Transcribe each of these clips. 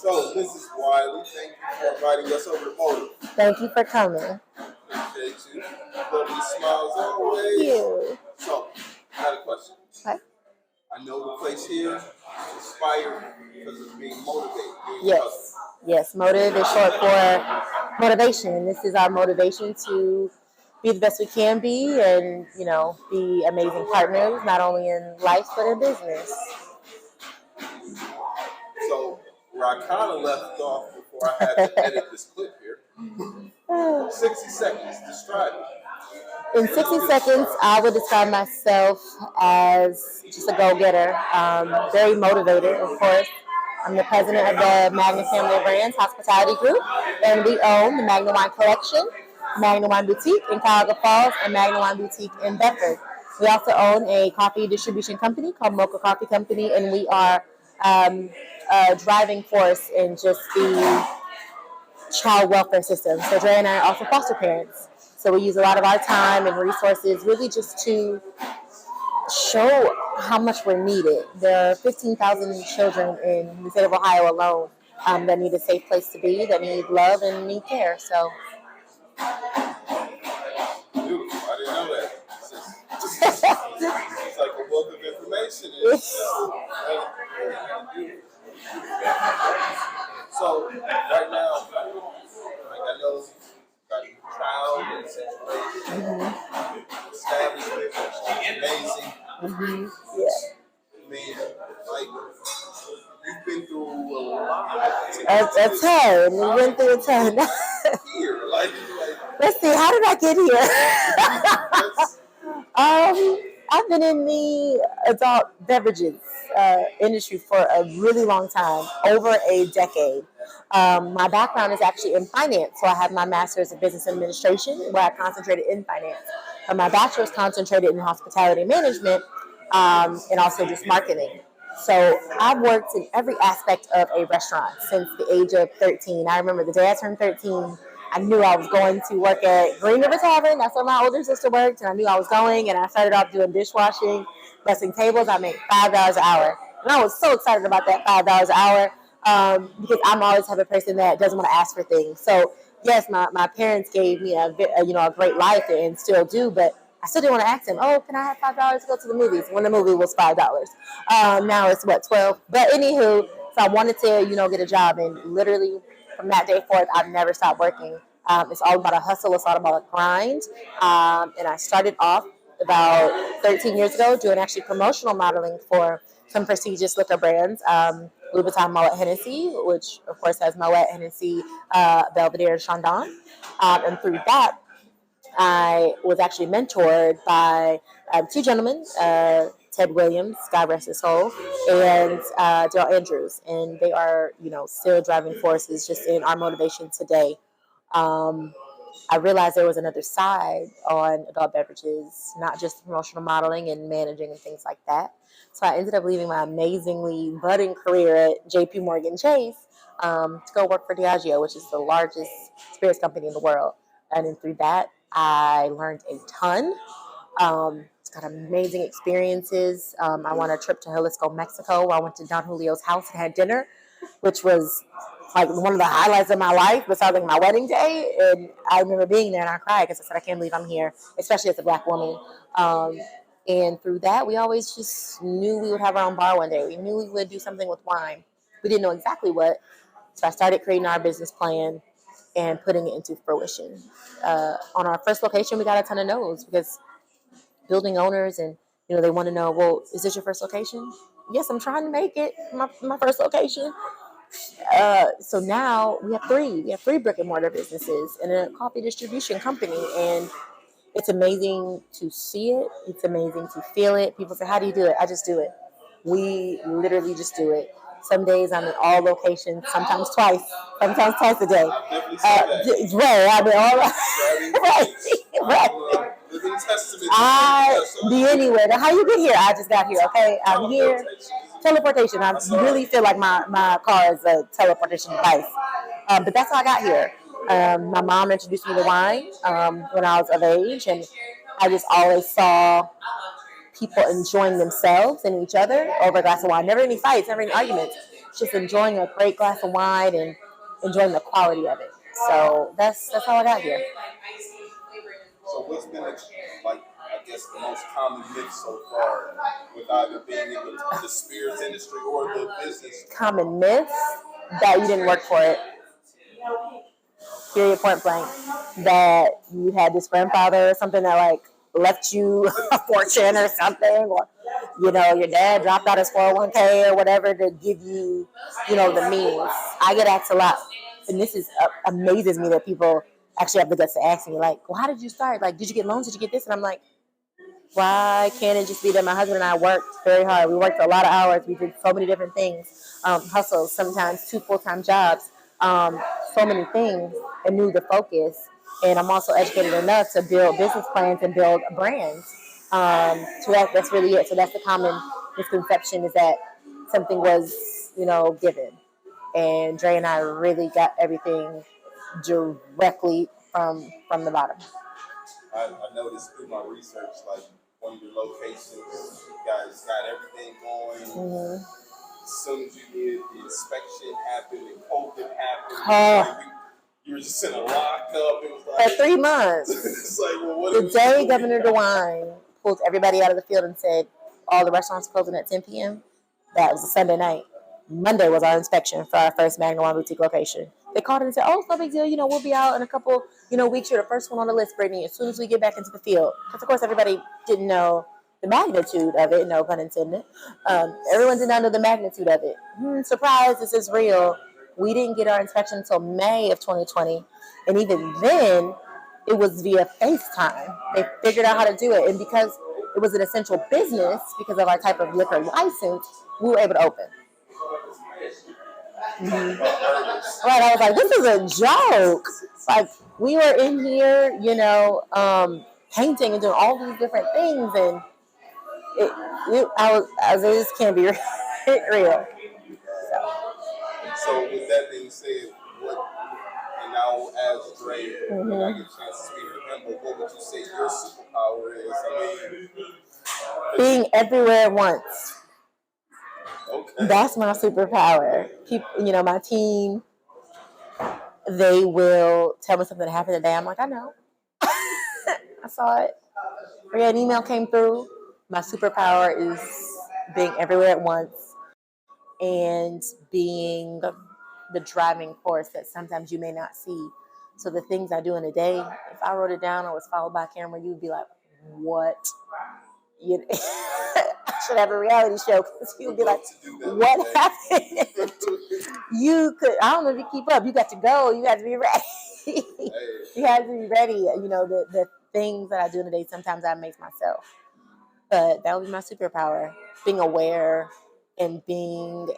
So, Mrs. Wiley, thank you for inviting us over to Motiv. Thank you for coming. Appreciate you. Lovely smiles always. Thank you. So, I got a question. Okay. I know the place here is inspired because of being motivated. Yes. Yes. Motiv is short for motivation. This is our motivation to be the best we can be and, be amazing partners, not only in life, but in business. So, where I kind of left off before I had to edit this clip here, 60 seconds, describe it. In 60 seconds, I would describe myself as just a go-getter, very motivated, of course. I'm the president of the Magna family of brands hospitality group, and we own the Magna Wine Collection, Magna Wine Boutique in Cuyahoga Falls, and Magna Wine Boutique in Bedford. We also own a coffee distribution company called Mocha Coffee Co, and we are a driving force in just the child welfare system. So Dre and I are also foster parents. So we use a lot of our time and resources really just to show how much we're needed. There are 15,000 children in the state of Ohio alone that need a safe place to be, that need love and need care. So. Beautiful. I didn't know that. It's like a wealth of information. So right now, I know got a child and situation, establishment, amazing. Yeah. I mean, you've been through a lot. A ton. We went through a ton. Here, Let's see, how did I get here? I've been in the adult beverages industry for a really long time, over a decade. My background is actually in finance, so I have my master's in business administration, where I concentrated in finance. But my bachelor's concentrated in hospitality management and also just marketing. So I've worked in every aspect of a restaurant since the age of 13. I remember the day I turned 13, I knew I was going to work at Green River Tavern. That's where my older sister worked, and I knew I was going. And I started off doing dishwashing, busting tables. I made $5 an hour, and I was so excited about that $5 an hour because I'm always the type of person that doesn't want to ask for things. So yes, my parents gave me a great life and still do, but I still didn't want to ask them, oh, can I have $5 to go to the movies? When the movie was $5. Now it's what, 12? But anywho, so I wanted to, get a job, and literally from that day forth, I've never stopped working. It's all about a hustle. It's all about a grind. And I started off about 13 years ago doing actually promotional modeling for some prestigious liquor brands. Louis Vuitton, Moet Hennessy, which of course has Moet Hennessy, Belvedere, and Chandon. And through that, I was actually mentored by two gentlemen, Ted Williams, God rest his soul, and Daryl Andrews. And they are, still driving forces just in our motivation today. I realized there was another side on adult beverages, not just promotional modeling and managing and things like that. So I ended up leaving my amazingly budding career at JP Morgan Chase to go work for Diageo, which is the largest spirits company in the world. And then through that, I learned a ton. Got amazing experiences. I went on a trip to Jalisco, Mexico, where I went to Don Julio's house and had dinner, which was like one of the highlights of my life besides like my wedding day. And I remember being there and I cried because I said, I can't believe I'm here, especially as a Black woman. And through that, we always just knew we would have our own bar one day. We knew we would do something with wine. We didn't know exactly what. So I started creating our business plan and putting it into fruition. On our first location, we got a ton of no's because building owners and, they want to know, well, is this your first location? Yes, I'm trying to make it my first location. So now we have three. We have 3 brick and mortar businesses and a coffee distribution company. And it's amazing to see it. It's amazing to feel it. People say, how do you do it? I just do it. We literally just do it. Some days I'm in all locations, sometimes twice a day. Right, I mean, all right. I be anywhere. Now, how you get here? I just got here, okay? I'm here. Teleportation. I really feel like my car is a teleportation device. But that's how I got here. My mom introduced me to wine when I was of age, and I just always saw people enjoying themselves and each other over a glass of wine. Never any fights, never any arguments. Just enjoying a great glass of wine and enjoying the quality of it. So that's how I got here. So what's been like, I guess, the most common myth so far with either being in the spirits industry or the business? Common myths that you didn't work for it. Period, point blank. That you had this grandfather or something that like left you a fortune or something, or your dad dropped out his 401k or whatever to give you, the means. I get asked a lot, and this is amazes me that people actually have the guts to ask me, like, well, how did you start? Like, did you get loans? Did you get this? And I'm like, why can't it just be that my husband and I worked very hard? We worked a lot of hours. We did so many different things, hustles, sometimes 2 full-time jobs, so many things, and knew the focus. And I'm also educated enough to build business plans and build brands. So that's really it. So that's the common misconception, is that something was, given. And Dre and I really got everything directly from the bottom. I noticed through my research, like one of your locations, you guys got everything going. Mm-hmm. As soon as you did, the inspection happened and COVID happened. Oh. You were just in a lockup. It was like, for 3 months. It's like, well, what the day Governor DeWine pulled everybody out of the field and said all the restaurants closing at 10 p.m., that was a Sunday night. Monday was our inspection for our first Magna Wine Boutique location. They called and said, oh, it's no big deal. We'll be out in a couple, weeks. You're the first one on the list, Brittany, as soon as we get back into the field. Because, of course, everybody didn't know the magnitude of it, no pun intended. Everyone did not know the magnitude of it. Surprise, this is real. We didn't get our inspection until May of 2020. And even then, it was via FaceTime. They figured out how to do it. And because it was an essential business, because of our type of liquor license, we were able to open. Mm-hmm. Right, I was like, this is a joke. Like, we were in here, painting and doing all these different things, and this can't be real. So with that being said, and now as Dre, when I get a chance to speak to him, but what would you say your superpower is? I mean, being everywhere at once. Okay. That's my superpower. People, my team, they will tell me something that happened today. I'm like, I know. I saw it. Or an email came through. My superpower is being everywhere at once and being the driving force that sometimes you may not see. So the things I do in a day, if I wrote it down or was followed by camera, you'd be like, what? I should have a reality show, because you'd be like, what happened? I don't know if you keep up. You got to go. You got to be ready. You have to be ready. The things that I do in a day, sometimes I make myself. But that would be my superpower. Being aware and being,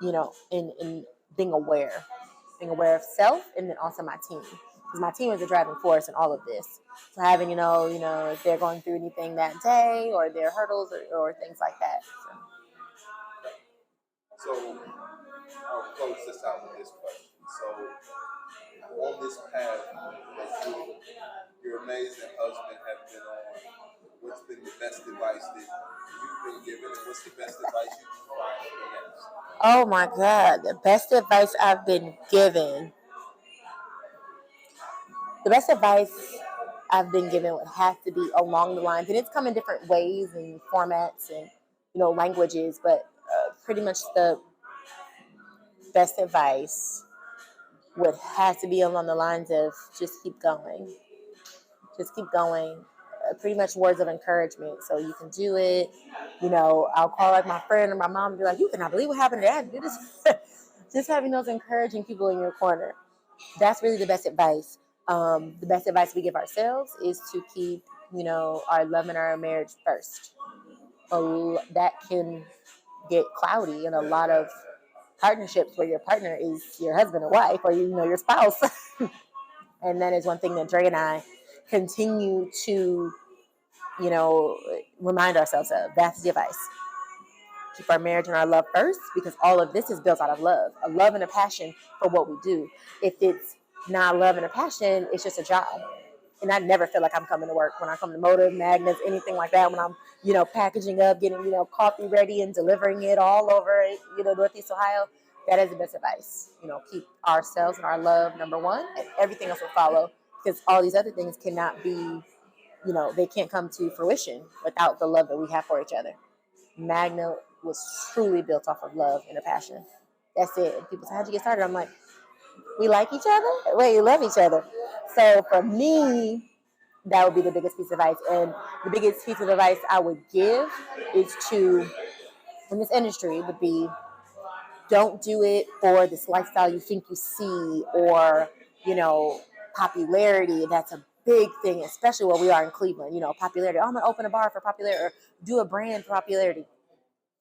in being aware. Being aware of self, and then also my team. Because my team is the driving force in all of this. So having, if they're going through anything that day, or their hurdles or things like that. So I'll close this out with this question. So on this path that your amazing husband have been on, what's been the best advice that you've been given, and what's the best advice you can provide for the next? Oh my God, the best advice I've been given. The best advice I've been given would have to be along the lines, and it's come in different ways and formats and, languages, but pretty much the best advice would have to be along the lines of just keep going. Just keep going. Pretty much words of encouragement. So you can do it. I'll call like my friend or my mom and be like, you cannot believe what happened to that. Do this. Just having those encouraging people in your corner. That's really the best advice. The best advice we give ourselves is to keep, our love and our marriage first. That can get cloudy in a lot of partnerships where your partner is your husband or wife, or your spouse. And that is one thing that Dre and I continue to, remind ourselves of. That's the advice. Keep our marriage and our love first, because all of this is built out of love. A love and a passion for what we do. If it's not love and a passion, it's just a job. And I never feel like I'm coming to work when I come to Motiv, Magnus, anything like that. When I'm, packaging up, getting, coffee ready and delivering it all over, Northeast Ohio. That is the best advice. Keep ourselves and our love number one, and everything else will follow. Because all these other things cannot be, they can't come to fruition without the love that we have for each other. Magna was truly built off of love and a passion. That's it. And people say, how'd you get started? I'm like, we like each other? Wait, we love each other. So for me, that would be the biggest piece of advice. And the biggest piece of advice I would give is to, in this industry, would be don't do it for this lifestyle you think you see or, popularity. That's a big thing, especially where we are in Cleveland. Popularity. Oh, I'm going to open a bar for popularity or do a brand for popularity.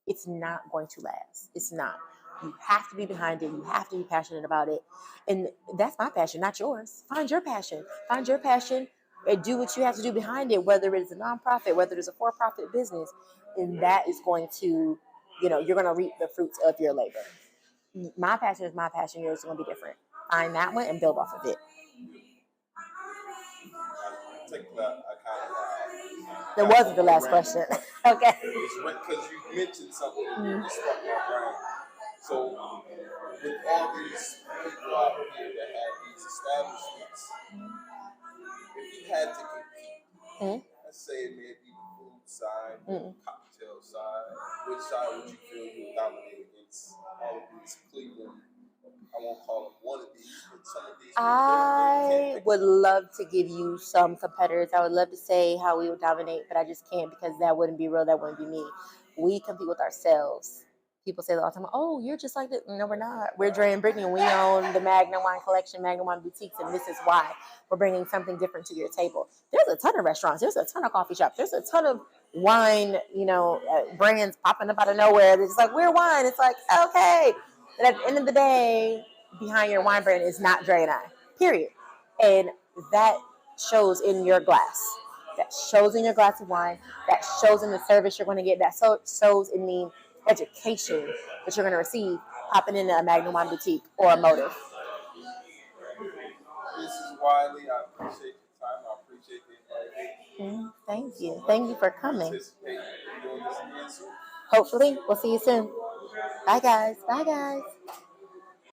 It's not going to last. It's not. You have to be behind it. You have to be passionate about it. And that's my passion, not yours. Find your passion. Find your passion and do what you have to do behind it, whether it's a nonprofit, whether it's a for-profit business. And that is going to, you're going to reap the fruits of your labor. My passion is my passion. Yours is going to be different. Find that one and build off of it. That wasn't the last question. Okay. Because you mentioned something that struck my brain. So, with all these people out here that have these establishments, if you had to compete, let's say it may be the food side, cocktail side, which side would you feel you would dominate against all of these Cleveland? I won't call them one of these, but some of these. I would love to give you some competitors. I would love to say how we would dominate, but I just can't because that wouldn't be real. That wouldn't be me. We compete with ourselves. People say all the time, oh, you're just like this. No, we're not. We're Dre and Brittany, and we own the Magna Wine Collection, Magna Wine Boutiques, and this is why we're bringing something different to your table. There's a ton of restaurants. There's a ton of coffee shops. There's a ton of wine, brands popping up out of nowhere. They're just like, we're wine. It's like, okay. But at the end of the day, behind your wine brand is not Dre and I, period. And that shows in your glass. That shows in your glass of wine. That shows in the service you're going to get. That shows in the education that you're going to receive popping into a Magna Wine Boutique or a Motiv. This is Wiley. I appreciate your time. I appreciate the invitation. Thank you. Thank you for coming. Doing this again soon. Hopefully. We'll see you soon. Bye, guys. Bye, guys.